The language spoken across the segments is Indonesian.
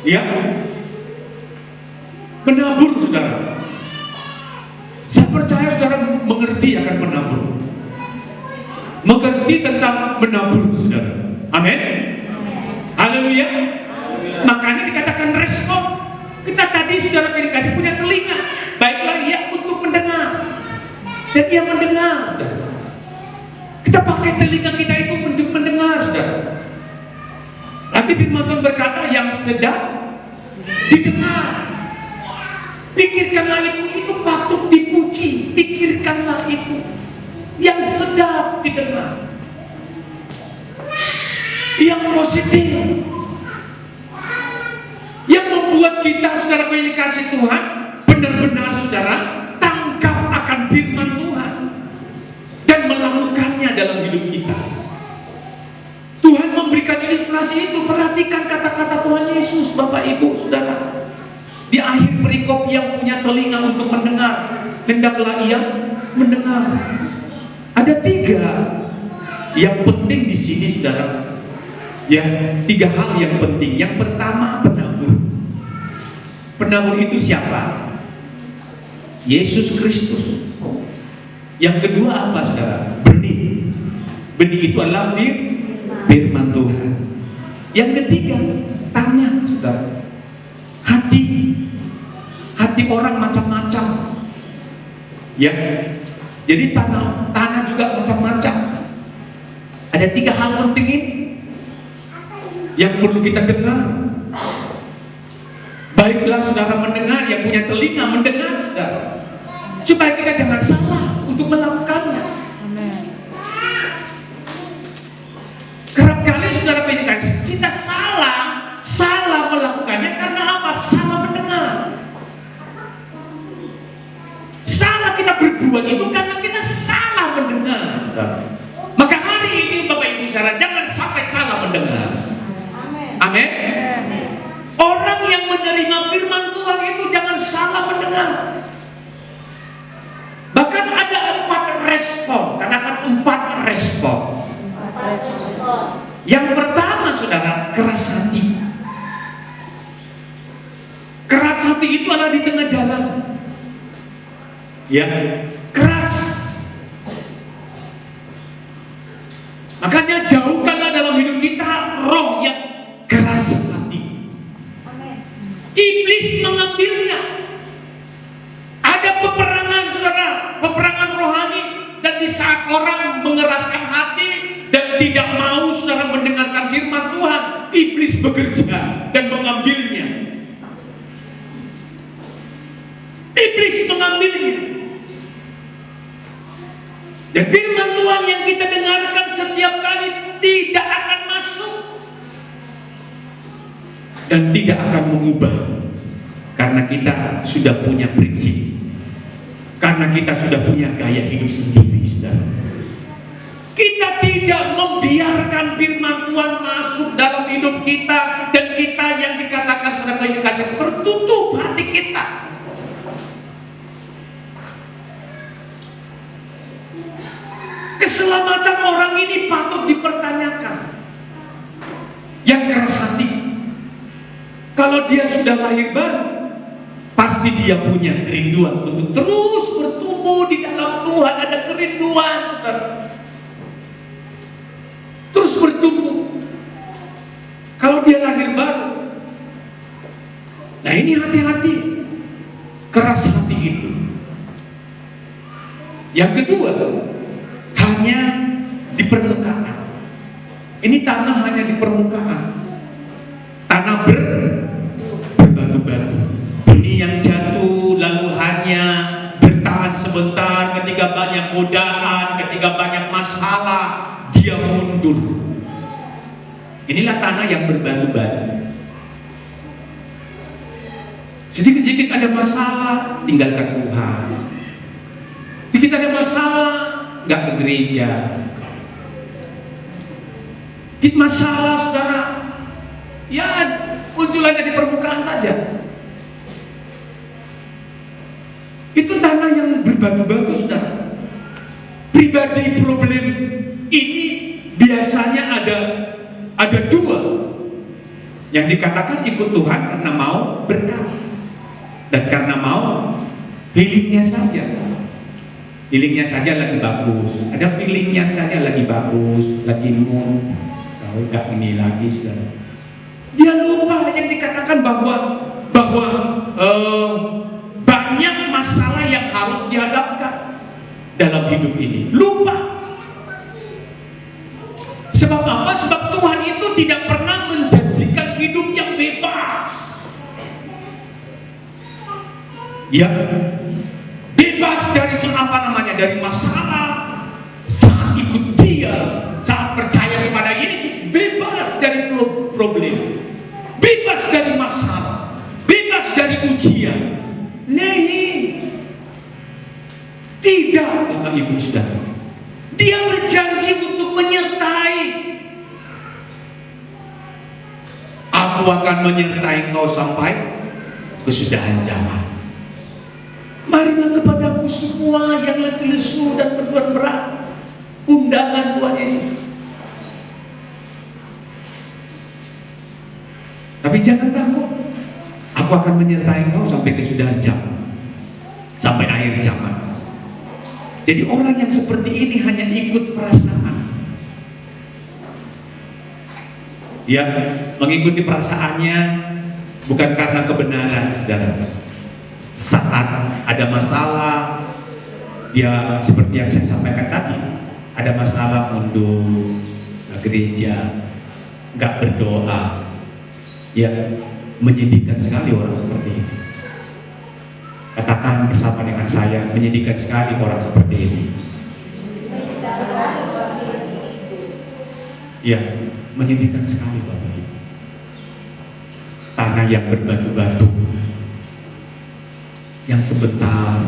Ya, menabur saudara. Saya percaya saudara mengerti akan menabur, mengerti tentang menabur saudara. Amin. Haleluya. Makanya dikatakan respon. Kita tadi saudara dikasih punya telinga, baiklah ia untuk mendengar, dan ia mendengar saudara. Kita pakai telinga kita itu untuk mendengar saudara. Tapi firman Tuhan berkata yang sedang didengar. Pikirkanlah itu patut dipuji. Pikirkanlah itu yang sedang didengar, yang positif, yang membuat kita saudara yang dikasih Tuhan benar-benar saudara tangkap akan firman Tuhan dan melakukannya dalam hidup kita. Tuhan memberikan ilustrasi itu. Perhatikan kata-kata Tuhan Yesus, Bapak Ibu saudara. Di akhir perikop, yang punya telinga untuk mendengar, hendaklah ia mendengar. Ada 3 yang penting di sini saudara. Ya, 3 hal yang penting. Yang pertama, penabur. Penabur itu siapa? Yesus Kristus. Yang kedua apa saudara? Benih. Benih itu adalah firman Tuhan. Yang ketiga, tanah saudara. Hati orang macam-macam. Ya. Jadi tanah juga macam-macam. Ada 3 hal penting ini yang perlu kita dengar. Baiklah saudara mendengar, yang punya telinga mendengar saudara, supaya kita jangan salah untuk melakukannya. Kerap kali saudara pengen kita salah melakukannya karena apa? Salah mendengar. Salah kita berbuat itu karena kita salah mendengar saudara. Maka hari ini Bapak Ibu saudara, jangan sampai salah mendengar. Amin. Orang yang menerima firman Tuhan itu jangan salah mendengar. Bahkan ada 4 respon. Katakan 4 respon. Yang pertama saudara, keras hati. Keras hati itu adalah di tengah jalan. Ya, keras. Makanya jauhkanlah dalam hidup kita roh yang keras hati. Iblis mengambilnya. Ada peperangan saudara, peperangan rohani, dan di saat orang mengeraskan hati dan tidak mau saudara mendengarkan firman Tuhan, iblis bekerja dan mengambilnya. Iblis mengambilnya. Dan firman Tuhan yang kita dengarkan setiap kali tidak akan masuk dan tidak akan mengubah, karena kita sudah punya prinsip, karena kita sudah punya gaya hidup sendiri saudara. Kita tidak membiarkan firman Tuhan masuk dalam hidup kita, dan kita yang dikatakan saudara yang dikasih tertutup hati kita. Keselamatan orang ini patut dipertanyakan. Yang keras hati, kalau dia sudah lahir baru, pasti dia punya kerinduan untuk terus bertumbuh di dalam Tuhan. Ada kerinduan saudara, terus bertumbuh. Kalau dia lahir baru, nah ini hati-hati, keras hati itu. Yang kedua, hanya di permukaan. Ini tanah hanya di permukaan. Tanah berbatu-batu. Benih yang jatuh lalu hanya bertahan sebentar, ketika banyak godaan, ketika banyak masalah, dia mundur. Inilah tanah yang berbatu-batu. Sedikit-sedikit ada masalah, tinggalkan Tuhan. Sedikit ada masalah, nggak ke gereja. Di masalah saudara, ya muncul aja di permukaan saja. Itu tanah yang berbatu-batu saudara. Pribadi problem ini biasanya ada 2. Yang dikatakan ikut Tuhan karena mau berkat dan karena mau healingnya saja. Healingnya saja lagi bagus, ada feelingnya saja lagi bagus, lagi mood, kalau nggak ini lagi sudah. Dia lupa yang dikatakan bahwa banyak masalah yang harus dihadapkan dalam hidup ini. Lupa. Sebab apa? Sebab Tuhan itu tidak pernah menjanjikan hidup yang bebas. Ya, bebas dari dari masalah. Saat ikut Dia, saat percaya kepada Yesus, bebas dari problem, bebas dari masalah, bebas dari ujian. Tidak, Bapak Ibu Saudara. Dia berjanji untuk menyertai. Aku akan menyertai engkau sampai kesudahan zaman. Marilah kepadaku semua yang letih lesu dan beban berat. Undangan Tuhan Yesus. Tapi jangan takut. Aku akan menyertai engkau sampai kesudahan zaman, sampai akhir zaman. Jadi orang yang seperti ini hanya ikut perasaan. Ya, mengikuti perasaannya bukan karena kebenaran, saudara. Saat ada masalah, ya seperti yang saya sampaikan tadi, ada masalah mundur gereja, nggak berdoa. Ya, menyedihkan sekali orang seperti ini. Katakan bersama dengan saya, menyedihkan sekali orang seperti ini. Ya, menyedihkan sekali Bapak Ibu. Tanah yang berbatu-batu, yang sebentar,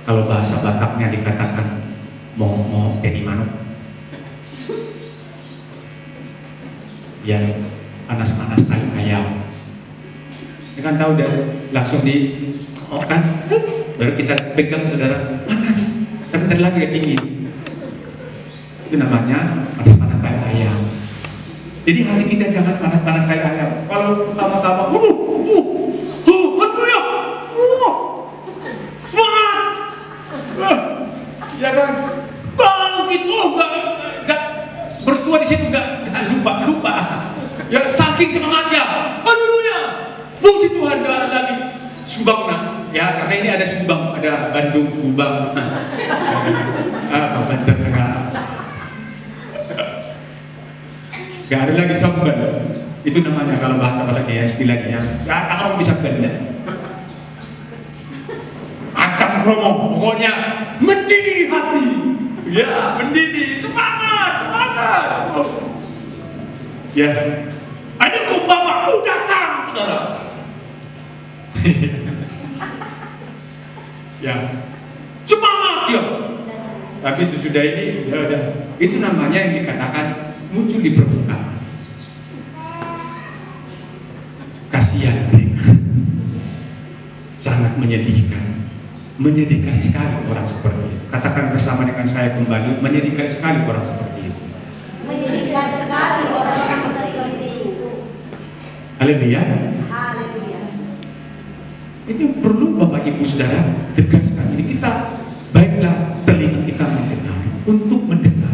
kalau bahasa Bataknya dikatakan mau jadi manuk, yang panas-panas kali ayam. Ya kan tahu udah langsung kan, baru kita pegang saudara, panas, tapi bentar lagi dingin. Itu namanya panas-panas kayak ayam. Jadi hati kita jangan panas-panas kayak ayam. Kalau pertama-tama, haleluya, semangat, ya kan, bangkit, nggak bertua di situ, nggak lupa. Ya saking semangatnya, haleluya. Puji Tuhan, gak ada lagi Subang, ya karena ini ada Subang, ada Bandung, Subang, Banjarnegara. Gak ada lagi sambal. Itu namanya kalau bahasa Batak ya istilahnya. Gak tahu bisa benda. Akang kromo, pokoknya mendidih di hati. Ya, mendidih, semangat. Ya, ada kumbama datang, saudara. Ya, semangat ya. Tapi sesudah ini ya udah. Itu namanya yang dikatakan muncul di permukaan. Kasihan mereka. Sangat menyedihkan sekali orang seperti itu. Katakan bersama dengan saya kembali, menyedihkan sekali orang seperti itu. Menyedihkan sekali orang seperti itu. Haleluya. Ini perlu Bapak Ibu Saudara tegaskan. Ini kita, baiklah telinga kita mendengar, untuk mendengar.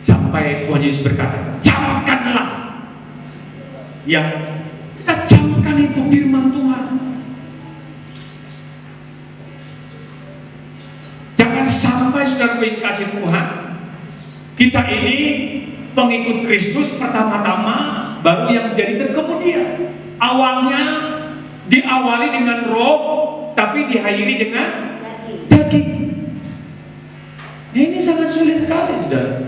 Sampai Tuhan Yesus berkata, camkanlah. Ya, kita camkan itu firman Tuhan. Jangan sampai saudara yang kasih Tuhan, kita ini pengikut Kristus pertama-tama, baru yang menjadi kemudian. Awalnya diawali dengan roh, tapi diakhiri dengan daging. Nah, ini sangat sulit sekali, saudara.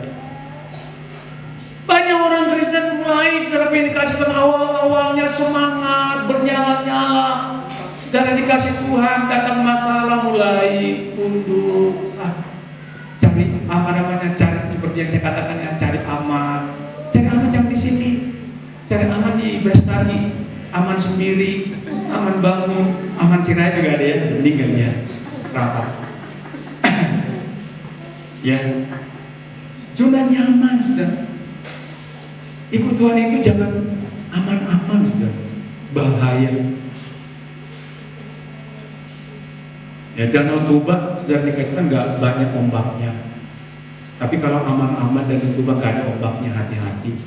Banyak orang Kristen mulai, saudara, yang dikasih Tuhan awalnya semangat, bernyala-nyala. Saudara dikasih Tuhan, datang masalah mulai mundur. Cari apa namanya? Cari seperti yang saya katakan ya, cari aman. Cari aman jangan di sini. Cari aman di Brastagi. Aman sendiri, aman bangun, aman Sirai juga ada ya, meninggal ya, rapat. Ya, Zona nyaman, saudara. Ikut Tuhan itu jangan aman-aman, saudara. Bahaya. Ya, Danau Toba sudah dikasihkan nggak banyak ombaknya. Tapi kalau aman-aman dan Toba nggak ada ombaknya, hati-hati.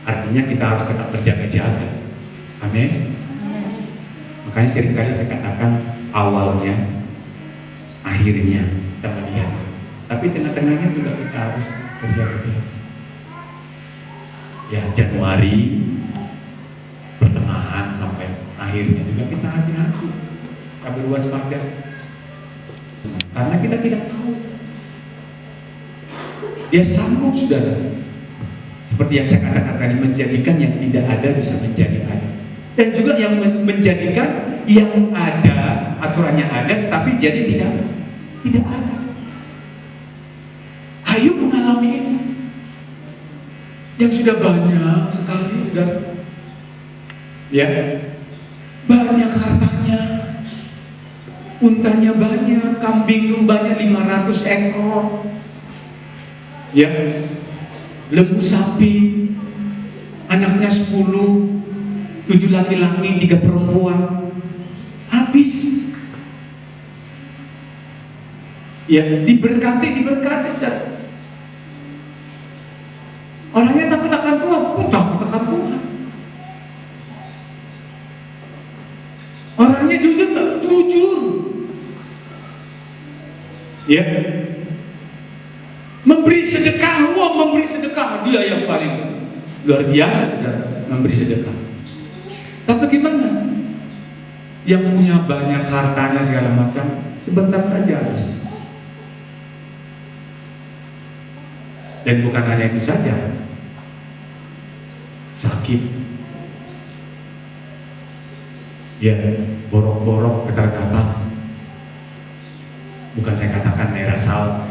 Artinya kita harus tetap berjaga-jaga. Amin. Makanya seringkali saya katakan awalnya, akhirnya kita melihat. Tapi tengah-tengahnya juga kita harus berjaga-jaga. Ya, Januari, pertengahan sampai akhirnya juga kita hati-hati. Kita berwaspada. Karena kita tidak tahu. Dia sanggup, saudara. Seperti yang saya katakan tadi, menjadikan yang tidak ada bisa menjadi ada. Dan juga yang menjadikan yang ada, aturannya ada, tapi jadi tidak ada. Ayub mengalami itu. Yang sudah banyak sekali, sudah, ya, banyak hartanya, untanya banyak, kambing dombanya 500 ekor, ya, lembu sapi, anaknya 10, 7 laki-laki, 3 perempuan, habis. Ya, diberkati, dan orangnya takut akan Tuhan, takut akan Tuhan. Orangnya jujur nggak? Jujur. Ya, memberi sedekah, memberi sedekah, dia yang paling luar biasa, memberi sedekah. Tapi gimana? Yang punya banyak hartanya segala macam, sebentar saja habis. Dan bukan hanya itu saja, sakit, ya, borok-borok, gatal-gatal. Bukan saya katakan daerah sawah,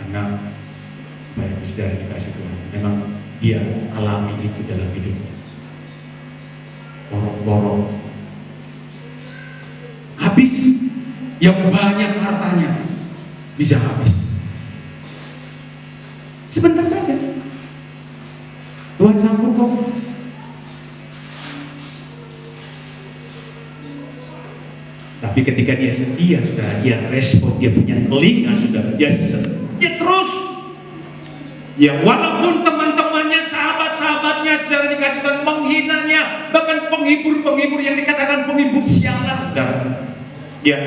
karena banyak sudah dikasih Tuhan. Memang dia alami itu dalam hidupnya. Borok-borok, habis. Yang banyak hartanya bisa habis. Sebentar saja. Tuhan sanggup kok. Tapi ketika dia setia, sudah, dia respon, dia punya telinga, sudah, dia setia terus. Ya, walaupun teman-temannya, sahabat-sahabatnya, saudara, dikasih Tuhan, menghinanya, bahkan penghibur-penghibur yang dikatakan penghibur sialan, saudara. Ya.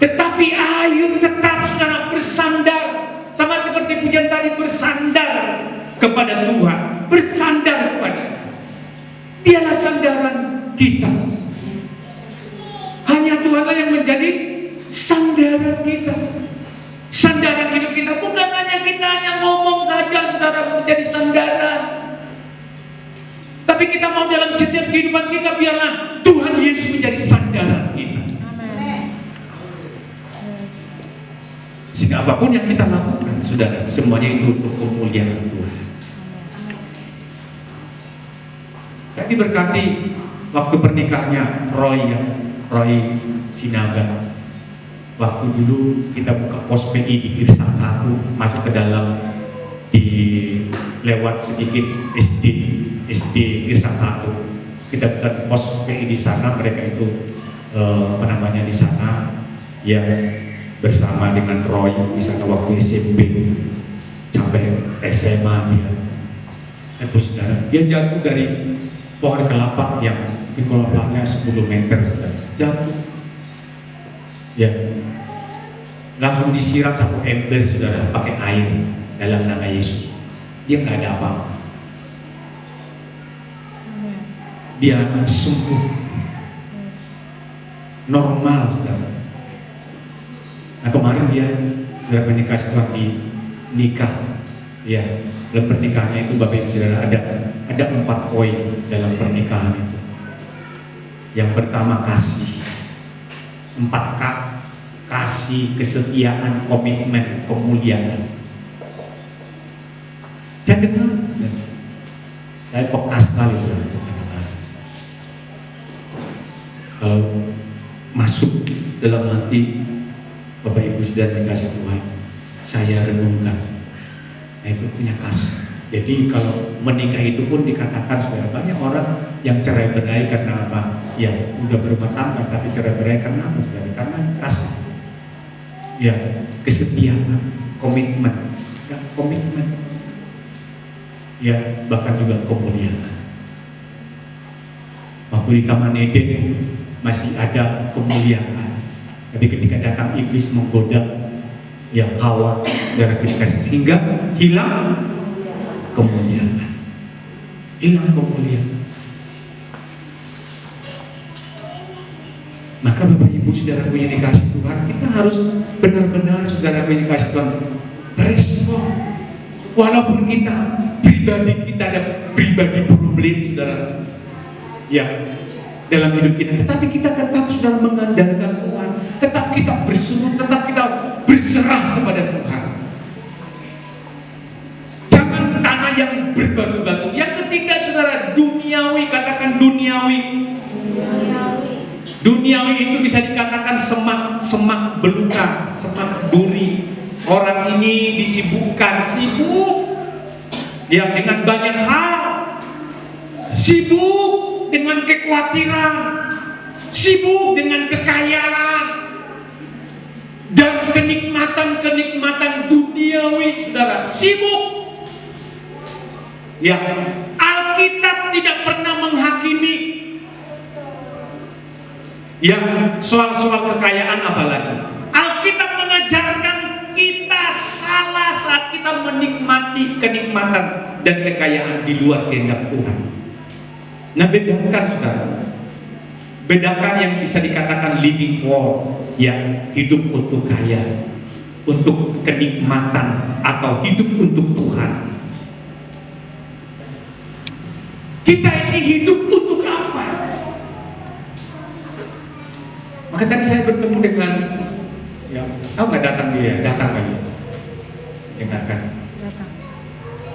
Tetapi Ayub tetap, saudara, bersandar. Sama seperti pujian tadi, bersandar kepada Tuhan, bersandar kepada Dialah sandaran kita. Hanya Tuhanlah yang menjadi sandaran kita, sandaran hidup kita. Bukan hanya kita hanya ngomong saja, saudara, menjadi sandaran. Tapi kita mau dalam setiap kehidupan kita, biarlah Tuhan Yesus menjadi sandaran kita. Sehingga apapun yang kita lakukan, saudara, semuanya itu untuk kemuliaan Tuhan. Saya diberkati waktu pernikahannya Roy Sinaga. Waktu dulu kita buka pos PI di Girsang 1, masuk ke dalam, di lewat sedikit SD Girsang 1. Kita buka pos PI di sana, mereka itu di sana, ya, bersama dengan Roy di sana waktu SMP sampai SMA dia. Saudara, dia jatuh dari pohon kelapa yang kelapanya 10 meter, saudara. Jatuh. Ya. Langsung disiram 1 ember, saudara, pakai air dalam nama Yesus. Dia nggak ada apa-apa. Dia sembuh. Normal, saudara. Nah, kemarin dia sudah menikah, Tuhan, di nikah, ya, dalam pernikahannya itu, Bapak Ibu Saudara, ada 4 poin dalam pernikahan itu. Yang pertama, kasih. 4K, kasih, kesetiaan, komitmen, kemuliaan. Saya dengar, saya peka sekali, kalau masuk dalam hati Bapak Ibu sudah dikasih Tuhan, saya renungkan, nah itu punya kasih. Jadi kalau menikah itu pun dikatakan saudara, banyak orang yang cerai berai karena apa? Ya udah berumah tangga tapi cerai berai karena apa saudara? Karena kasih, ya kesetiaan, komitmen, ya komitmen, ya bahkan juga kemuliaan. Waktu di Taman Eden masih ada kemuliaan, tapi ketika datang iblis menggoda ya Hawa dari dikasih sehingga hilang kemuliaan, hilang kemuliaan. Maka Bapak Ibu saudara yang dikasih Tuhan, kita harus benar-benar saudara yang dikasih Tuhan respon, walaupun kita ada pribadi problem saudara, ya dalam hidup kita, tetapi kita tetap sudah mengandalkan Tuhan, tetap kita berseru, tetap kita berserah kepada Tuhan. Jangan tanah yang berbatu-batu. Yang ketiga saudara, duniawi, katakan duniawi. Duniawi itu bisa dikatakan semak belukar, semak duri. Orang ini disibukkan, sibuk ya dengan banyak hal, sibuk dengan kekhawatiran, sibuk dengan kekayaan dan kenikmatan duniawi, saudara, sibuk. Ya, Alkitab tidak pernah menghakimi yang soal-soal kekayaan apalagi. Alkitab mengajarkan kita salah saat kita menikmati kenikmatan dan kekayaan di luar kehendak Tuhan. Nah, bedakan saudara, bedakan yang bisa dikatakan living for, ya hidup untuk kaya, untuk kenikmatan, atau hidup untuk Tuhan. Kita ini hidup untuk apa? Maka tadi saya bertemu dengan, ya tahu nggak datang dia, datang kali ya, dengarkan. Datang.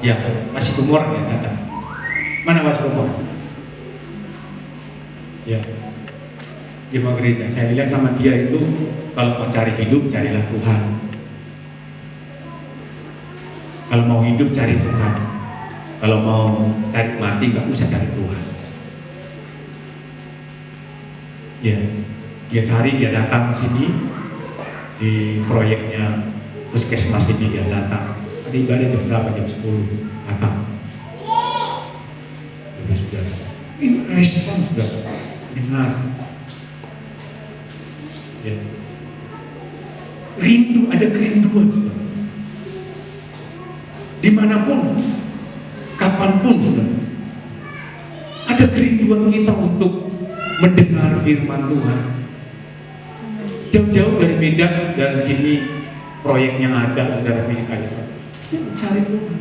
Ya masih umur ya datang. Mana masih umur? Ya, dia mau gereja. Saya bilang sama dia itu, kalau mau cari hidup, carilah Tuhan. Kalau mau hidup, cari Tuhan. Kalau mau cari mati, nggak usah cari Tuhan. Ya, dia cari, dia datang ke sini di proyeknya puskesmas ini, dia datang. Ada ibadah jam berapa? Jam 10 datang. Sudah. Ini respon sudah. Dengar, ya. Rindu, ada kerinduan dimanapun, kapanpun sudah ada kerinduan kita untuk mendengar firman Tuhan. Jauh-jauh dari Medan dan sini proyeknya ada, saudara pilih aja, cari Tuhan.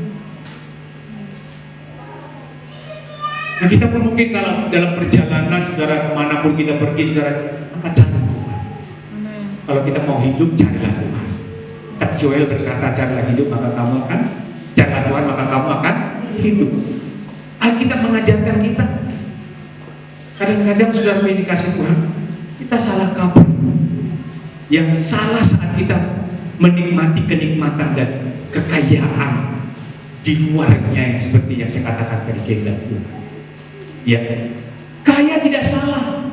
Nah, kita pun mungkin kalau dalam perjalanan saudara kemanapun kita pergi saudara, maka cari Tuhan. Kalau kita mau hidup, carilah Tuhan. Tapi Joel berkata, carilah hidup maka kamu akan, carilah Tuhan maka kamu akan hidup. Alkitab mengajarkan kita. Kadang-kadang saudara ini dikasih Tuhan, kita salah kaprah. Yang salah saat kita menikmati kenikmatan dan kekayaan di luarnya yang seperti yang saya katakan tadi, kehendak Tuhan. Ya, kaya tidak salah.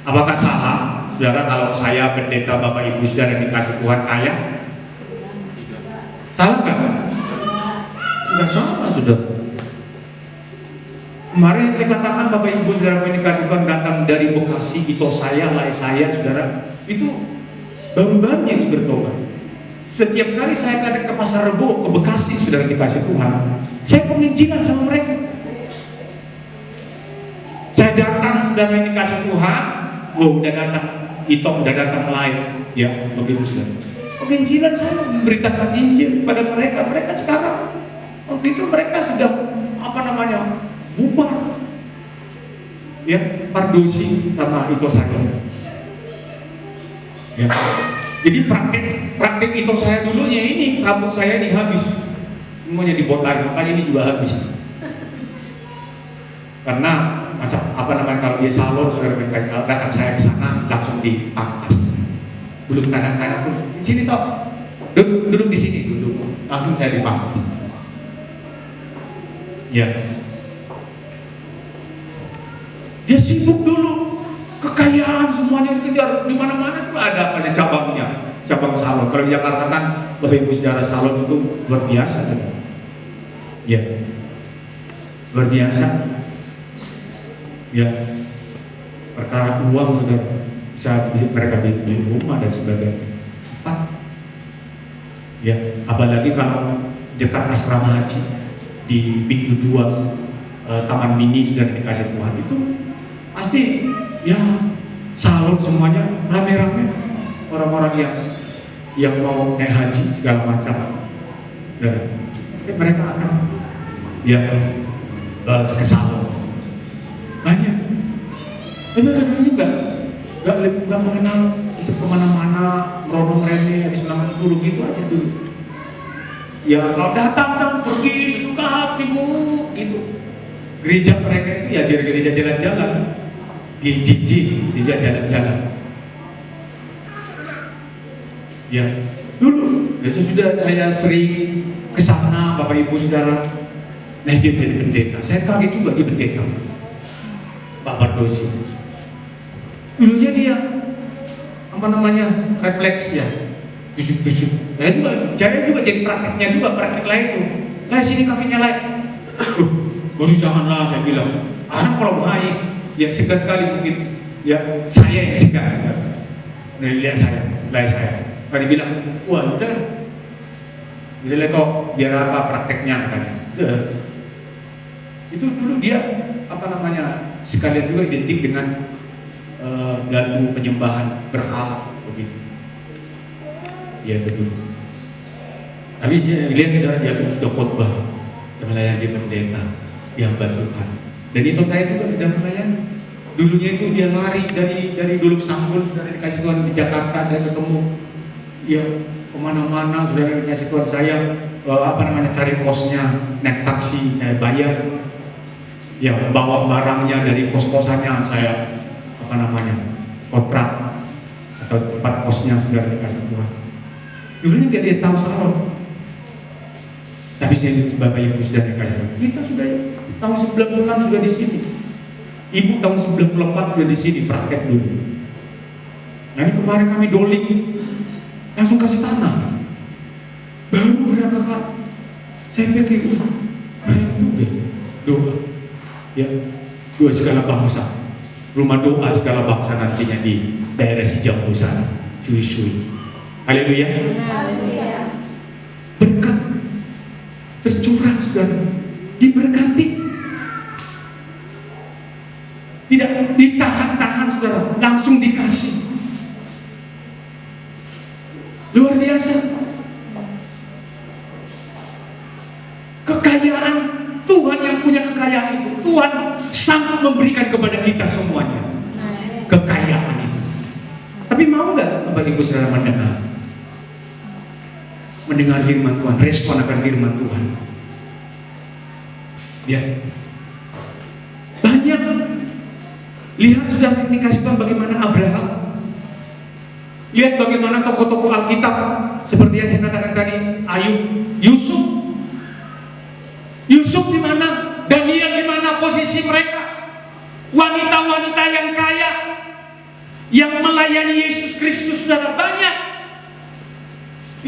Apakah salah, saudara, kalau saya pendeta Bapak Ibu saudara dikasih Tuhan kaya? Salah nggak? Tidak salah, sudah. Kemarin saya katakan Bapak Ibu saudara dikasih Tuhan datang dari Bekasi, itu saya, saudara, itu baru-baru itu bertobat. Setiap kali saya ke Pasar Rebo, ke Bekasi, saudara dikasih Tuhan, saya penginjilan sama mereka. Saya datang, saudara yang dikasih Tuhan, udah datang, Itong udah datang live, ya begitu saudara. Penginjilan saya memberitakan Injil pada mereka. Mereka sekarang, waktu itu mereka sudah bubar, ya pardosi sama itu saya. Ya. Jadi praktek itu saya dulunya ini rambut saya ini habis, semuanya dibotakin, makanya ini juga habis. Karena kalau dia salon saudara datang saya ke sana langsung dipangkas. belum tanda-tanda pun. Di sini toh, duduk di sini duduk. Langsung saya dipanggil. Ya. Dia sibuk dulu, kekayaan semuanya dikejar, di mana-mana tuh ada apanya cabangnya, cabang salon. Kalau di Jakarta kan Bapak Ibu Saudara salon itu luar biasa kan? Ya, luar biasa. Ya, perkara uang sudah bisa mereka beli rumah dan sebagainya. Ya, apalagi kalau dekat asrama haji di pintu 2 Taman Mini sudah dikasih Tuhan itu pasti ya salon semuanya rame-rame orang-orang yang mau naik haji segala macam dan mereka akan ya ke salon banyak. Tapi mereka dulu nggak mengenal kemana-mana meronong rene habis naman turun gitu aja dulu. Ya kalau datang pergi sesuka hatimu gitu. Gereja mereka itu ya gereja jalan-jalan. GJJ, gereja jalan-jalan. Ya, dulu ya sudah saya sering ke sana Bapak Ibu Saudara. Nah dia jadi pendeta. Saya kaget juga dia pendeta. Pak Bardosi. Dulunya dia apa namanya refleks ya, tusuk-tusuk. Saya juga jadi prakteknya juga praktek lain itu. Lah sini kakinya lain. Waduh janganlah saya bilang. Anak kalau bahaya. Yang segan kali mungkin ya saya yang segan ya. Nah, lihat saya tadi bilang wah udah jadi kok biar apa prakteknya katanya itu dulu dia apa namanya sekalian juga identik dengan gatu penyembahan berhala begitu ya itu dulu tapi lihat dia sudah khotbah dan melayani pendeta yang Tuhan. Dan itu saya juga tidak melayani. Dulunya itu dia lari dari dulu Sanggul, sudah dikasih Tuhan di Jakarta saya ketemu. Ya kemana-mana sudah dikasih Tuhan saya cari kosnya, naik taksi saya bayar. Ya bawa barangnya dari kos-kosannya saya kontrak atau tempat kosnya sudah dikasih Tuhan. Dulunya dia tahu salon. Tapi saya Bapak Ibu sudah dikasih Tuhan. Kita sudah tahun 96 sudah di sini. Ibu tahun 94 sudah di sini praktek dulu. Nah ini kemarin kami doling, langsung kasih tanah. Baru berangkat. Saya pikir keren juga. Doa, ya doa segala bangsa. Rumah doa segala bangsa nantinya di daerah Sijambu sana. Sui-sui. Haleluya. Haleluya. Berkat tercurah sudah diberkati. Tidak ditahan-tahan saudara, langsung dikasih. Luar biasa. Kekayaan Tuhan yang punya kekayaan itu, Tuhan sanggup memberikan kepada kita semuanya. Kekayaan itu. Tapi mau nggak Bapak Ibu Saudara mendengar firman Tuhan, respon akan firman Tuhan? Ya. Banyak. Lihat sudah dikasih Tuhan bagaimana Abraham. Lihat bagaimana tokoh-tokoh Alkitab seperti yang saya katakan tadi, Ayub, Yusuf di mana? Daniel di mana posisi mereka? Wanita-wanita yang kaya yang melayani Yesus Kristus sudah banyak.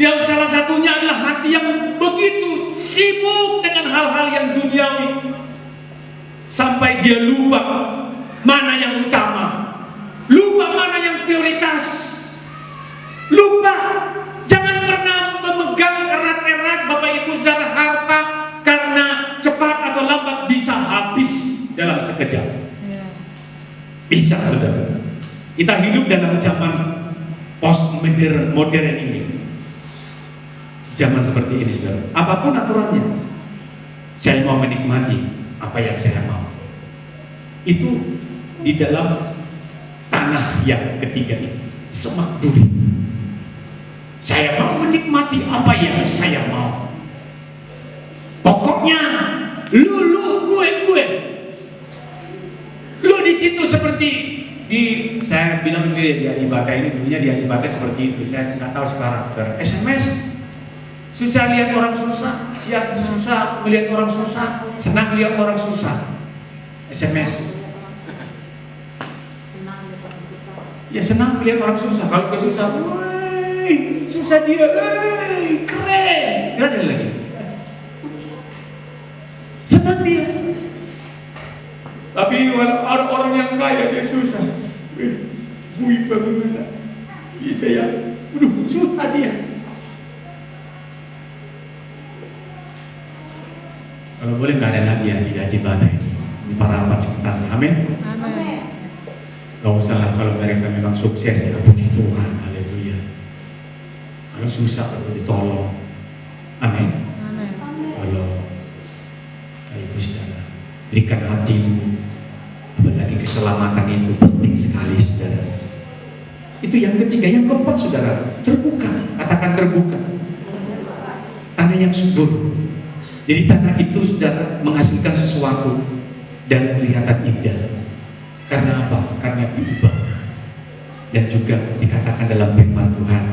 Yang salah satunya adalah hati yang begitu sibuk dengan hal-hal yang duniawi sampai dia lupa mana yang utama, lupa mana yang prioritas, lupa. Jangan pernah memegang erat-erat Bapak Ibu Saudara harta, karena cepat atau lambat bisa habis dalam sekejap. Bisa saudara. Kita hidup dalam zaman modern ini, zaman seperti ini saudara. Apapun aturannya, saya mau menikmati apa yang saya mau. Itu di dalam tanah yang ketiga ini, semak duri. Saya mau menikmati apa yang saya mau. Pokoknya lu gue. Lu di situ seperti Saya bilang di Haji Bata ini, dulunya di Haji Bata seperti itu. Saya nggak tahu sekarang. SMS, susah lihat orang susah, susah melihat orang susah, senang lihat orang susah. SMS. Ya senang melihat orang susah. Kalau ke susah, woi, susah dia, woi, keren. Gak ada lagi. Senang dia. Tapi ada orang yang kaya dia susah. Wih, bagaimana? Iya saya, susah dia. Kalau boleh nggak ada lagi ya di Haji Bata ini, di para amat sekitarnya. Amin. Amin. Gak usah lah kalau mereka memang sukses ya puji Tuhan, haleluya. Kalau susah perlu ditolong, amin. Kalau ibu saudara berikan hatimu, apalagi keselamatan itu penting sekali saudara. Itu yang ketiga. Yang keempat saudara, terbuka. Katakan terbuka. Tanah yang subur. Jadi tanah itu saudara menghasilkan sesuatu dan kelihatan indah. Karena apa? Karena diubah. Dan juga dikatakan dalam firman Tuhan,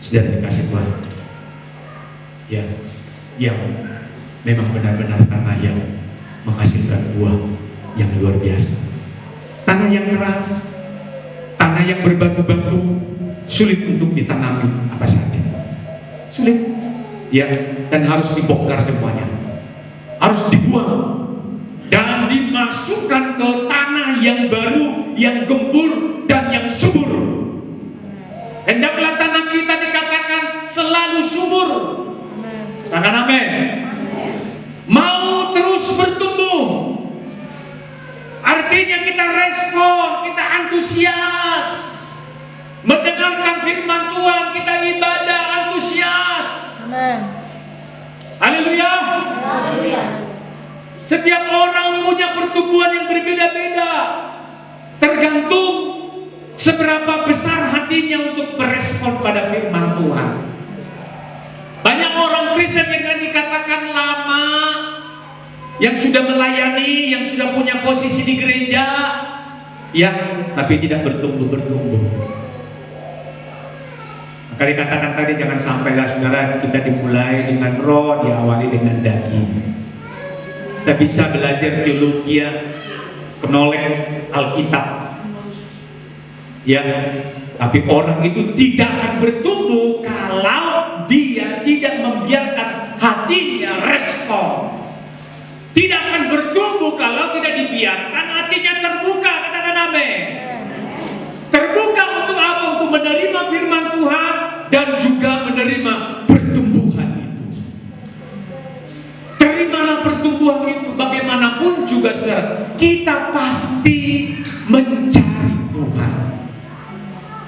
saudara dikasih Tuhan, ya, yang memang benar-benar tanah yang menghasilkan buah yang luar biasa. Tanah yang keras, tanah yang berbatu-batu, sulit untuk ditanami apa saja. Sulit, ya, dan harus dibongkar semuanya, harus dibuang dan dimasukkan ke tanah yang baru, yang gembur dan yang subur. Hendaklah tanah kita dikatakan selalu subur. Katakan amin. Mau terus bertumbuh. Artinya kita respon, kita antusias mendengarkan firman Tuhan, kita ibadah antusias. Amin. Haleluya. Haleluya. Setiap orang punya pertumbuhan yang berbeda-beda, tergantung seberapa besar hatinya untuk berespon pada firman Tuhan. Banyak orang Kristen yang dikatakan lama, yang sudah melayani, yang sudah punya posisi di gereja, ya, tapi tidak bertumbuh. Maka dikatakan tadi, jangan sampailah saudara kita dimulai dengan roh, diawali dengan daging. Kita bisa belajar teologi, knowledge Alkitab, ya, tapi orang itu tidak akan bertumbuh kalau dia tidak membiarkan hatinya respon. Tidak akan bertumbuh kalau tidak dibiarkan hatinya terbuka. Katakan amin. Terbuka untuk apa? Untuk menerima firman Tuhan dan juga menerima pertumbuhan itu. Terimalah pertumbuhan itu. Bagaimanapun juga saudara, kita pasti mencari Tuhan,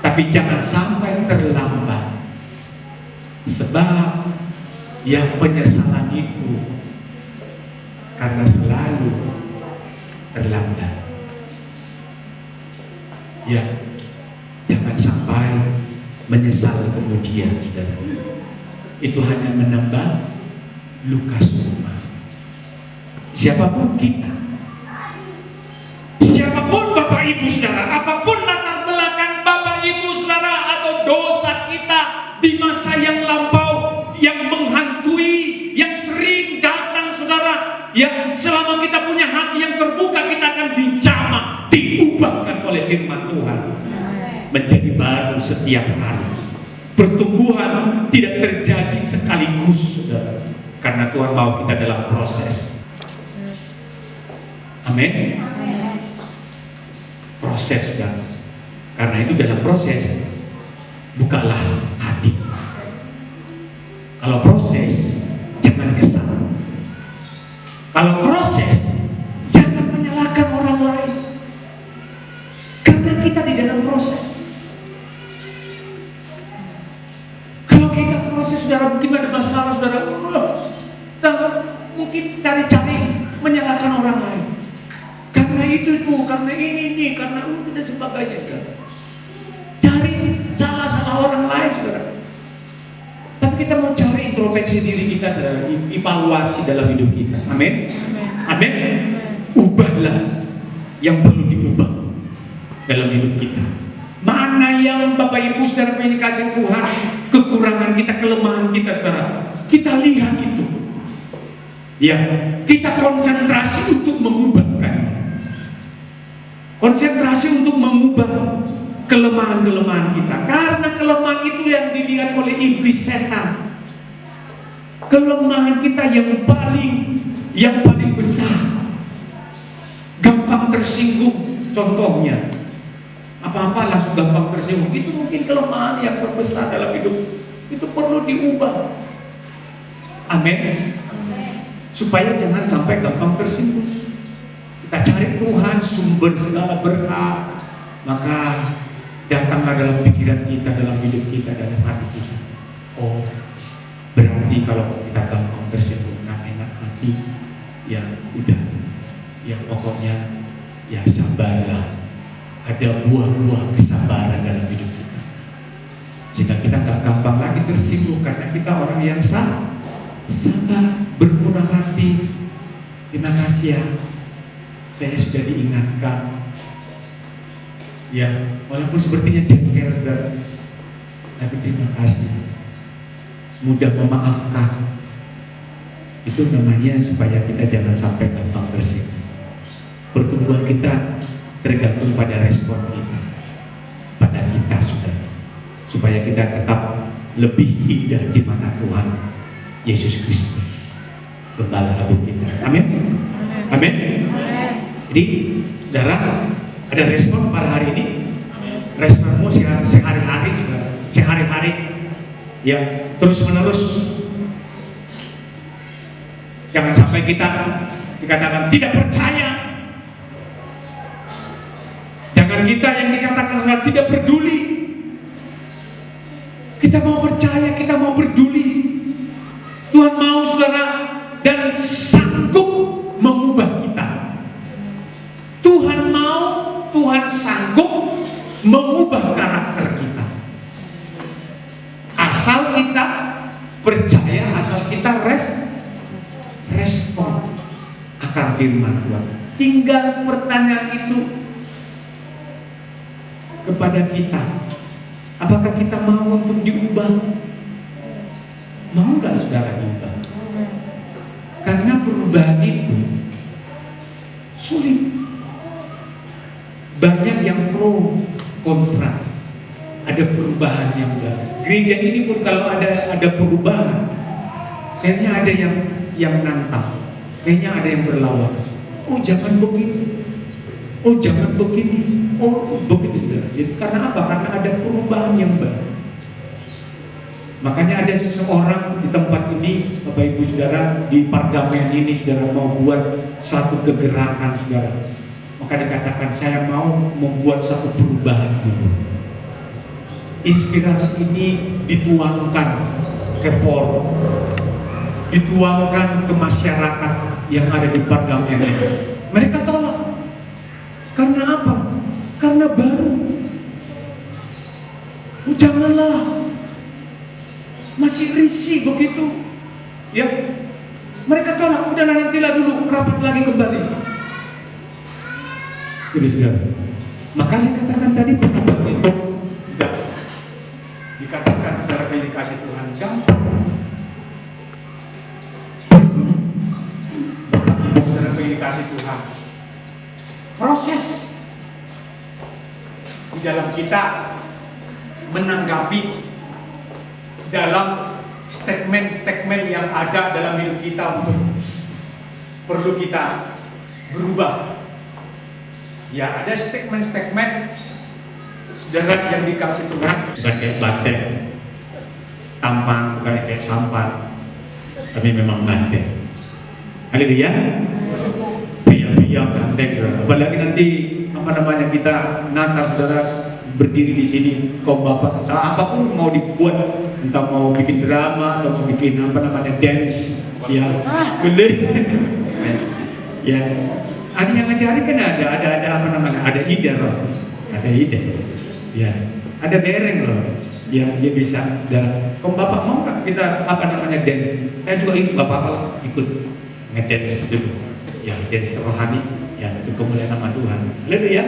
tapi jangan sampai terlambat. Sebab yang penyesalan itu karena selalu terlambat. Ya, jangan sampai menyesal kemudian, saudara. Itu hanya menambah luka suma. Siapapun kita, siapapun Bapak Ibu saudara, apapun latar belakang Bapak Ibu saudara atau dosa kita di masa yang lampau yang menghantui, yang sering datang saudara, yang selama kita punya hati yang terbuka, kita akan dijamah, diubahkan oleh firman Tuhan menjadi baru setiap hari. Pertumbuhan tidak terjadi sekaligus saudara, karena Tuhan mau kita dalam proses. Amin. Proses saudara. Karena itu dalam proses, bukalah hati. Kalau proses, jangan kesal. Kalau proses, jangan menyalahkan orang lain, karena kita di dalam proses. Kalau kita proses saudara, mungkin ada masalah saudara, mungkin cari-cari menyalahkan orang lain, karena itu, karena ini, karena itu dan sebagainya saudara. Cari salah orang lain saudara. Tapi kita mau cari introspeksi diri kita saudara, evaluasi dalam hidup kita. Amin. Amin. Ubahlah yang perlu diubah. dalam hidup kita. Mana yang Bapak Ibu Saudara yang dikasih Tuhan, kekurangan kita, kelemahan kita Saudara, kita lihat itu. Ya, kita konsentrasi untuk mengubahkannya. Konsentrasi untuk mengubah kelemahan-kelemahan kita. Karena kelemahan itu yang dilihat oleh iblis setan. Kelemahan kita yang paling besar. Gampang tersinggung, contohnya. Apa-apa langsung gampang tersinggung. Itu mungkin kelemahan yang terbesar dalam hidup. Itu perlu diubah. Amin. Supaya jangan sampai gampang tersinggung. Kita cari Tuhan sumber segala berkat, maka datanglah dalam pikiran kita, dalam hidup kita, dalam hati kita. Oh, berarti kalau kita gampang tersinggung, enak hati, ya udah, ya pokoknya ya sabarlah. Ada buah-buah kesabaran dalam hidup kita, sehingga kita nggak gampang lagi tersinggung karena kita orang yang sabar, bermurah hati. Terima kasih ya, saya sudah diingatkan. Ya, walaupun sepertinya jengkel, tapi terima kasih. Mudah memaafkan. Itu namanya supaya kita jangan sampai gampang tersinggung. Pertumbuhan kita tergantung pada respon kita, pada kita supaya kita tetap lebih indah di mata Tuhan Yesus Kristus, Gembala Agung kita. Amin. Amin. Jadi, saudara, ada respon pada hari ini. Responmu sehari-hari, sehari-hari, ya terus menerus. Jangan sampai kita dikatakan tidak percaya. Jangan kita yang dikatakan tidak peduli. Kita mau percaya, kita mau peduli. Tuhan mau saudara dan sanggup mengubah kita. Tuhan mau, Tuhan sanggup mengubah karakter kita. Asal kita percaya, asal kita respon akan firman Tuhan. Tinggal pertanyaan itu kepada kita, apakah kita mau untuk diubah? Mau nggak saudara diubah? Karena perubahan itu sulit. Banyak yang pro kontra. Ada perubahan yang enggak. Gereja ini pun kalau ada perubahan, kayaknya ada yang nantang, kayaknya ada yang berlawan. Oh jangan begini, oh jangan begini, oh begini. Jadi karena apa? Karena ada perubahan yang baru. Makanya ada seseorang di tempat ini, Bapak Ibu Saudara, di pardamaian ini saudara mau buat satu kegerakan saudara. Maka dikatakan saya mau membuat satu perubahan dulu. Inspirasi ini dituangkan ke forum, dituangkan ke masyarakat yang ada di pardamaian ini. Mereka tolak. Karena apa? Karena baru. Janganlah. Masih risih begitu. Ya. Mereka tolak. Udah nantilah dulu rapat lagi kembali. Jadi sudah. Maka saya katakan tadi perubahan itu tidak dikatakan secara dikasih Tuhan gampang. Secara dikasih Tuhan proses di dalam kita menanggapi dalam statement-statement yang ada dalam hidup kita untuk perlu kita berubah. Ya ada statement-statement saudara yang dikasih Tuhan, bukan kayak banteng, tampan, bukan kayak sampan, tapi memang banteng. Haleluya. Pria-pria banteng. Apalagi nanti kita Natal saudara berdiri di sini, kaum bapak, entah apapun mau dibuat, entah mau bikin drama atau mau bikin dance, ya boleh. Ya, ada yang ngajari kan ada ide loh, ada ide, ya, ada bereng loh, ya dia bisa. Dan kaum bapak mau nggak kita dance? Saya juga ikut, bapak ikut ngedance dulu, ya dance rohani, ya untuk kemuliaan nama Tuhan. Haleluya.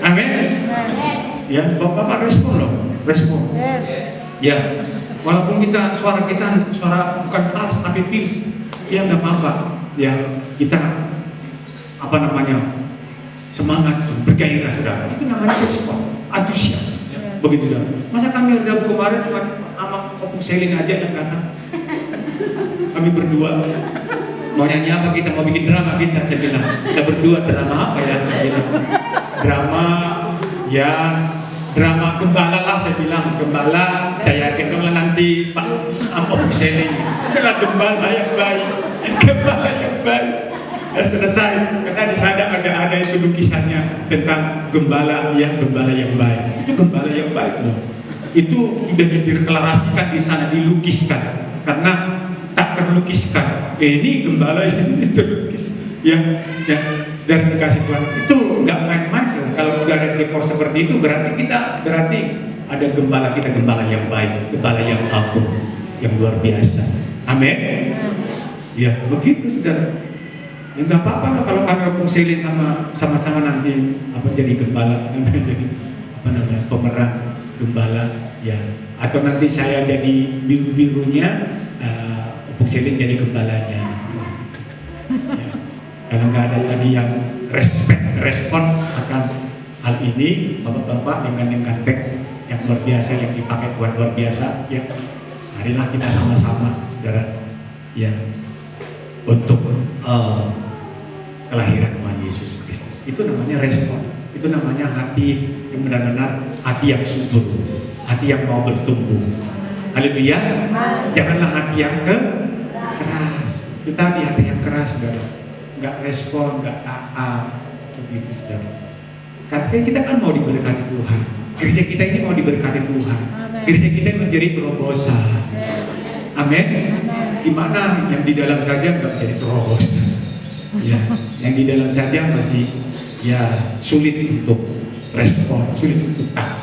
Amin. Ya, Bapak respon loh, respon. Ya, walaupun suara kita bukan keras tapi pilih, ya nggak apa-apa. Ya, kita semangat, bergairah sudah. Itu namanya respon, antusias. Begitu dah. Masa kami ada kemarin cuma sama Opung Selin aja yang kata. Kami berdua mau nyanyi apa, kita mau bikin drama kita, saya bilang. Kita berdua drama apa ya, saya bilang. Drama gembala lah, saya bilang. Gembala, saya yakin dong nanti Pak Opung Selin adalah gembala yang baik. Gembala yang baik. Selesai, karena di sana ada itu lukisannya tentang gembala yang baik. Itu gembala yang baik loh. Itu sudah dideklarasikan di sana, dilukiskan. Karena tak terlukiskan. Ini gembala ini terlukis. Dan dikasih Tuhan. Itu nggak main-main. Kalau udah ada dekor seperti itu, berarti ada gembala kita, gembala yang baik, gembala yang agung, yang luar biasa. Amin. Ya, begitu saudara. Ya nggak apa-apa lah kalau kami Opung Selin sama-sama nanti jadi gembala, jadi pemeran gembala ya, atau nanti saya jadi biru-birunya, Opung Selin jadi gembalanya. Ya. Kalau nggak ada lagi yang respon akan hal ini, bapak-bapak dengan teks yang luar biasa yang dipakai Tuhan luar biasa, ya marilah kita sama-sama saudara ya untuk kelahiran Tuhan Yesus Kristus. Itu namanya respon. Itu namanya hati yang benar-benar hati yang subur, hati yang mau bertumbuh. Haleluya. Janganlah hati yang keras. Itu tadi hati yang keras, saudara. Nggak respon, nggak taat, begitu saudara. Karena kita kan mau diberkati Tuhan. Gereja kita ini mau diberkati Tuhan. Gereja kita menjadi terobosan. Amin. Gimana yang di dalam saja nggak menjadi terobosan? Ya, yang di dalam saja masih ya sulit untuk respon, sulit untuk taat.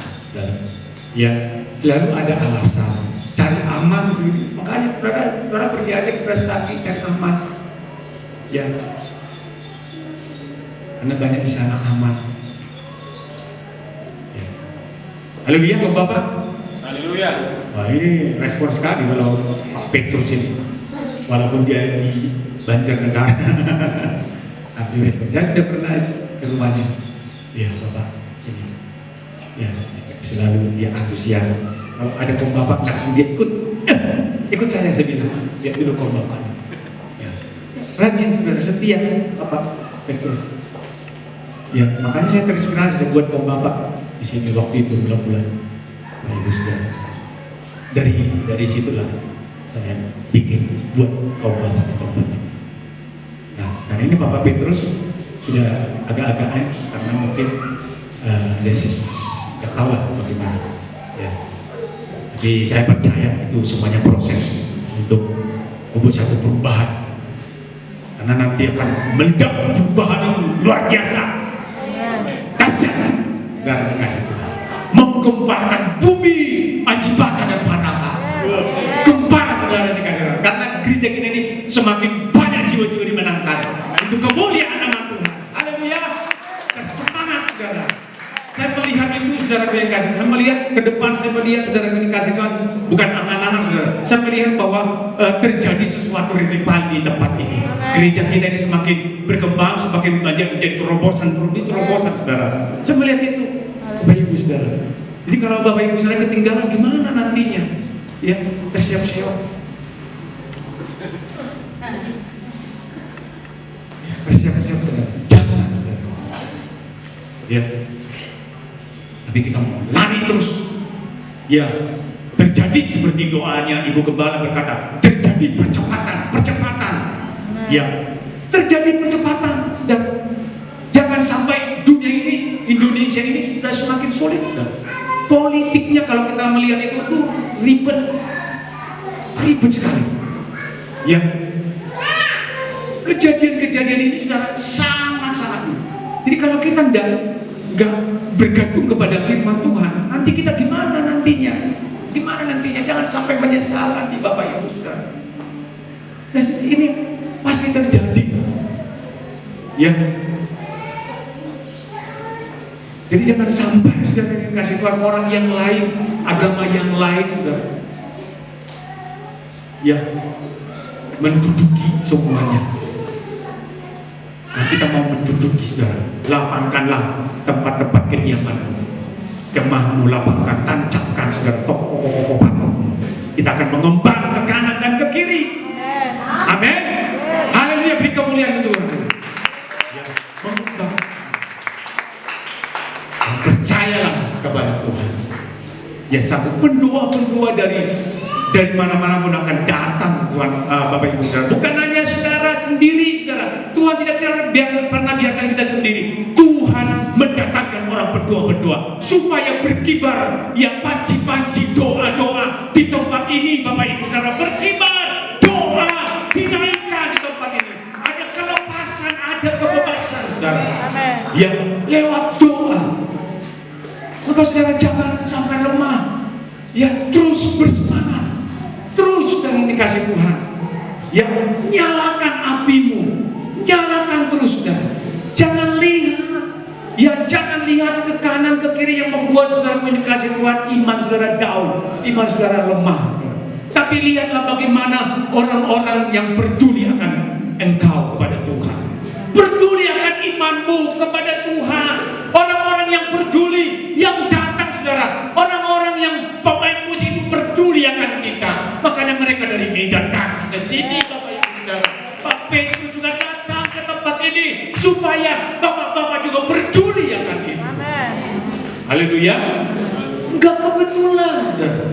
Ya, selalu ada alasan, cari aman. Makanya saudara pergi aja ke prestasi cari aman. Ya, karena banyak di sana aman. Ya. Haleluya, Bapak. Haleluya. Wah, ini respon sekali kalau Pak Petrus ini, walaupun dia di Banjarnegara. Tapi respon. Saya sudah pernah ke rumahnya. Ya, Bapak. Ini. Ya, selalu dia antusias. Kalau ada kong Bapak langsung dia ikut saya bilang. Lihat dulu kong Bapak. Ya. Rajin, saudara, setia Bapak Petrus. Ya, makanya saya terinspirasi buat kong Bapak di sini waktu itu bulan-bulan. Nah, itu sudah dari situlah saya bikin buat kong Bapak di tempat ini. Nah, sekarang ini Bapak Petrus sudah agak-agaknya karena mungkin lesis nggak tahu lah bagaimana. Ya. Tapi saya percaya itu semuanya proses untuk membuat satu perubahan. Karena nanti akan meledak perubahan itu luar biasa. Dahsyat dan kasih Tuhan. Menggemparkan bumi, Ajibata dan Paraka. Gempar saudara dikasih Tuhan. Karena gereja kita ini semakin banyak jiwa-jiwa dimenangkan. Itu kemuliaan nama Tuhan. Haleluya. Semangat saudara. Saya melihat itu saudara yang kasih. Saya melihat ke depan, saya melihat saudara yang kasih Tuhan bukan angan-angan saudara. Saya melihat bahwa terjadi sesuatu revival di tempat ini. Gereja kita ini semakin berkembang, semakin menjadi terobosan saudara. Saya melihat itu, Bapak Ibu saudara. Jadi kalau Bapak Ibu saudara ketinggalan gimana nantinya? Ya, kita siap-siap. Ya, bersiap-siap saudara. Jangan saudara. Ya. Tapi kita mau lari terus. Ya, terjadi seperti doanya Ibu Gembala berkata, terjadi percepatan. Ya, terjadi percepatan. Dan jangan sampai dunia ini, Indonesia ini sudah semakin sulit. Dan politiknya kalau kita melihat itu tuh ribet sekali. Ya, kejadian-kejadian ini sudah sangat-sangat. Jadi kalau kita nggak bergantung kepada firman Tuhan, nanti kita gimana nantinya? Jangan sampai menyesal nanti Bapak Ibu saudara. Dan ini pasti terjadi. Ya. Jadi jangan sampai saudara yang kasih Tuhan orang yang lain, agama yang lain saudara, ya menduduki semuanya. Nah, kita mau menduduki saudara, lapangkanlah tempat-tempat kediaman. Jemaahmu lapangkan, tancapkan saudara toko-toko patok. Kita akan mengembang ke kanan dan ke kiri. Amin. Haleluya, beri kemuliaan Tuhan. Ya, mengembang. Percayalah kepada Tuhan. Ya, satu pendua-pendua dari mana-mana pun akan datang Tuhan, Bapak Ibu Saudara. Bukan hanya saudara sendiri, saudara. Tuhan tidak pernah biarkan kita sendiri. Tuhan mendatangkan orang pendua-pendua supaya berkibar, ya panci-panci doa-doa di tempat ini, Bapak Ibu Saudara. Berkibar doa dinaikkan di tempat ini. Ada kelepasan, ada kebebasan, saudara. Ya, lewat doa. Maka saudara jangan sampai lemah. Ya, terus bersemangat. Terus dengan dikasih Tuhan. Ya, nyalakan apimu. Nyalakan terus, saudara. Jangan lihat. Ya, jangan lihat ke kanan ke kiri yang membuat saudara dikasih Tuhan iman saudara down, iman saudara lemah. Tapi lihatlah bagaimana orang-orang yang peduli akan engkau kepada Tuhan. Peduli akan imanmu kepada Tuhan. Orang-orang yang peduli, yang datang saudara. Orang-orang yang pemain musik itu peduli akan kita. Makanya mereka dari Medan datang ke sini, Bapak Ibu Saudara. Pak Petrus juga datang ke tempat ini supaya bapak-bapak juga peduli akan kita. Haleluya. Enggak kebetulan, saudara.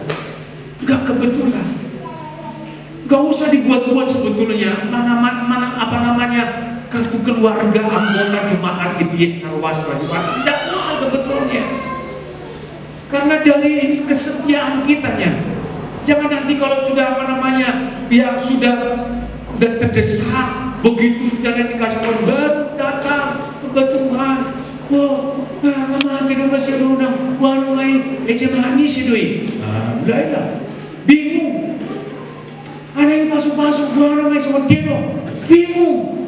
Enggak kebetulan. Enggak usah dibuat-buat sebetulnya. Mana apa namanya? Kartu keluarga anggota jemaat GBI Narwas Bajukan. Tidak usah sebetulnya. Karena dari kesetiaan kitanya. Jangan nanti kalau sudah apa namanya, ya sudah terdesak, begitu sudah dikasih Tuhan baru datang ke Tuhan. Wah, nah mati dulu masih udah buat main ecemani sih doi. Mulailah bingung. Ada yang masuk-masuk buat main sama Geno, bingung.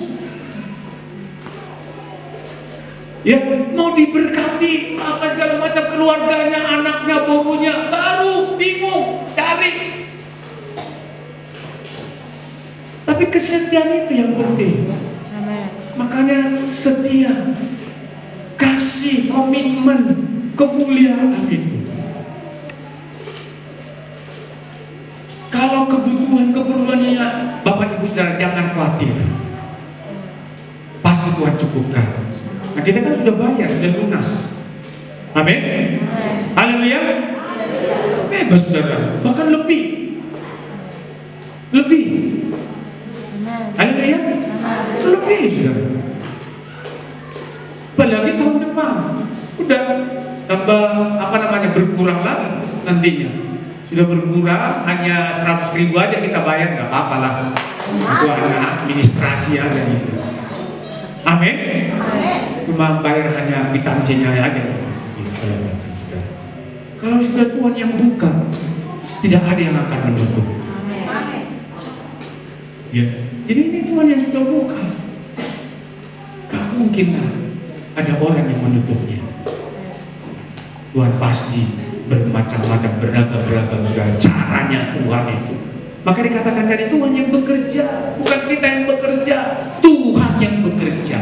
Ya, mau diberkati apa segala macam keluarganya, anaknya, bobonya, baru bingung cari. Tapi kesetiaan itu yang penting. Makanya setia, kasih komitmen, kemuliaan itu. Kalau kebutuhannya Bapak Ibu Saudara jangan khawatir, pasti Tuhan cukupkan. Nah, kita kan sudah bayar, sudah lunas. Amin. Haleluya. Bebas saudara, bahkan lebih. Haleluya. Lebih saudara. Apalagi tahun depan udah tambah apa namanya berkurang lagi nantinya. Sudah berkurang hanya 100.000 aja kita bayar, nggak apa-apa lah. Itu hanya administrasi aja gitu. Amin. Cuma bayar hanya kwitansinya aja. Kalau sudah Tuhan yang buka, tidak ada yang akan menutup. Ya, jadi ini Tuhan yang sudah buka. Gak mungkin ada orang yang menutupnya. Tuhan pasti bermacam-macam, beragam-beragam segala caranya Tuhan itu. Maka dikatakan tadi Tuhan yang bekerja, bukan kita yang bekerja, Tuhan yang bekerja.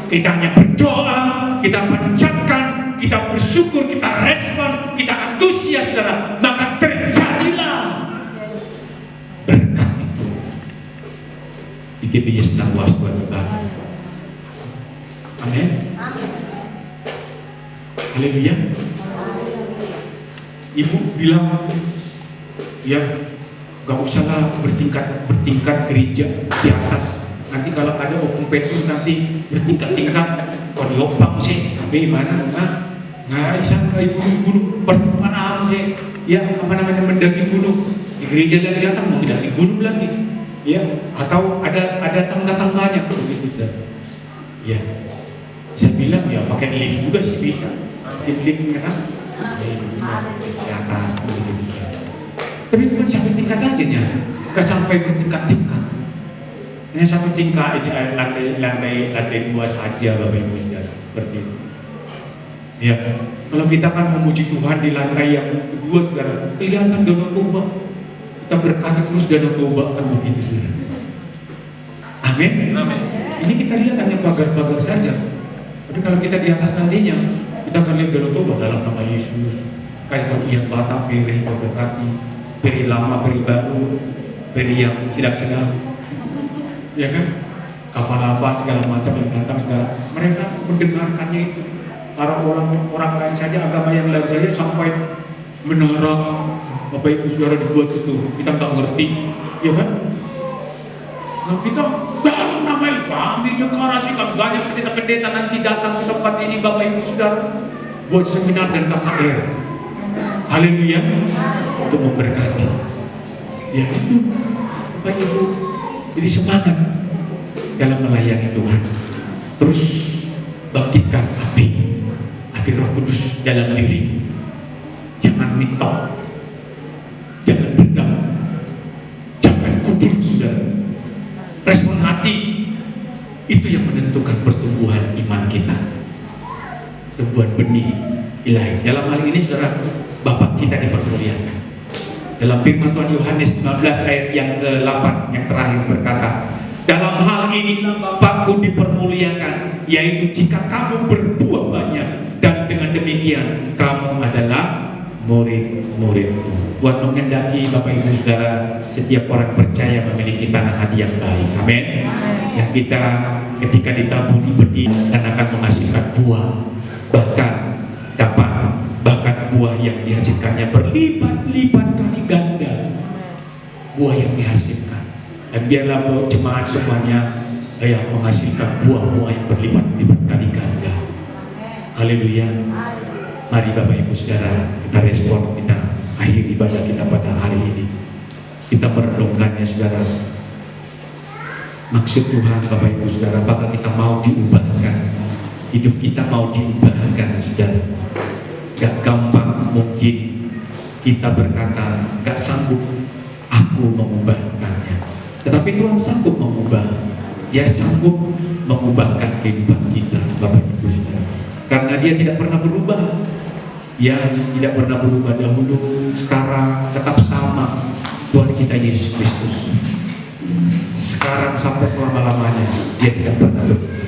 Kita hanya berdoa, kita panjatkan, kita bersyukur, kita respon, kita antusias saudara, maka terjadilah berkat itu di GBI Narwas Bajukan. Amin. Haleluya. Ibu bilang, ya gak usahlah bertingkat gereja di atas. Nanti kalau ada Opung Petrus nanti bertingkat-tingkat, kok diopang sih, tapi mana? Nah, isang ibu-ibu mana sih? Ya, apa namanya mendaki gunung di gereja lagi datang mau tidak di gunung lagi, ya? Atau ada tangga-tangganya begitu, ya? Saya bilang ya pakai lift juga sih bisa, lift kan? Di atas, begitu. Tapi cuma satu tingkat aja nya, nggak sampai bertingkat-tingkat. Hanya satu tingkat ini lantai 2 saja Bapak Ibu Saudara, seperti itu. Ya, kalau kita kan memuji Tuhan di lantai yang kedua, saudara, kelihatan danau Toba. Kita berkati terus danau Toba kan begitu, saudara. Amin. Amin. Ini kita lihat hanya pagar-pagar saja. Tapi kalau kita di atas nantinya, kita akan lihat danau Toba dalam nama Yesus. Kayak yang Batak, peri yang berkati, peri lama, peri baru, peri yang sedang-sedang, ya kan? Kapal apa segala macam yang datang, saudara. Mereka mendengarkannya itu. Para orang lain saja, agama yang lain saja sampai menara Bapak Ibu Saudara dibuat itu, kita nggak ngerti, ya kan? Nah kita dalam nama Yesus, kami deklarasikan banyak pendeta-pendeta nanti datang ke tempat ini Bapak Ibu Saudara buat seminar dan KKR. Haleluya, untuk memberkati. Ya itu Bapak Ibu, jadi semangat dalam melayani Tuhan. Terus bangkitkan api Roh Kudus dalam diri. Jangan minta, jangan dendam, jangan kubur, saudara. Respon hati itu yang menentukan pertumbuhan iman kita, pertumbuhan benih ilahi. Dalam hal ini, saudara, Bapak kita dipermuliakan. Dalam firman Tuhan Yohanes 15 ayat yang ke-8 yang terakhir berkata, dalam hal ini Bapakku dipermuliakan, yaitu jika kamu berbuah banyak, dan dengan demikian kamu adalah murid-muridku. Buat mengendaki Bapak Ibu Saudara, setiap orang percaya memiliki tanah hati yang baik. Amin. Yang kita ketika ditabur di benih dan akan menghasilkan buah, bahkan buah yang dihasilkannya berlipat-lipat kali ganda buah yang dihasilkan. Dan biarlah jemaat semuanya yang menghasilkan buah-buah yang berlipat-lipat kali ganda. Haleluya. Mari Bapak Ibu Saudara, kita respon, kita akhiri ibadah kita pada hari ini. Kita merenungkannya, saudara. Maksud Tuhan Bapak Ibu Saudara, apakah kita mau diubahkan? Hidup kita mau diubahkan, saudara. Gak gampang mungkin kita berkata, gak sanggup aku mengubahkannya. Tetapi Tuhan sanggup mengubah. Dia sanggup mengubahkan kehidupan kita, Bapak Ibu Saudara. Karena dia tidak pernah berubah. Dia tidak pernah berubah dahulu, sekarang tetap sama. Tuhan kita Yesus Kristus sekarang sampai selama-lamanya, dia tidak pernah berubah.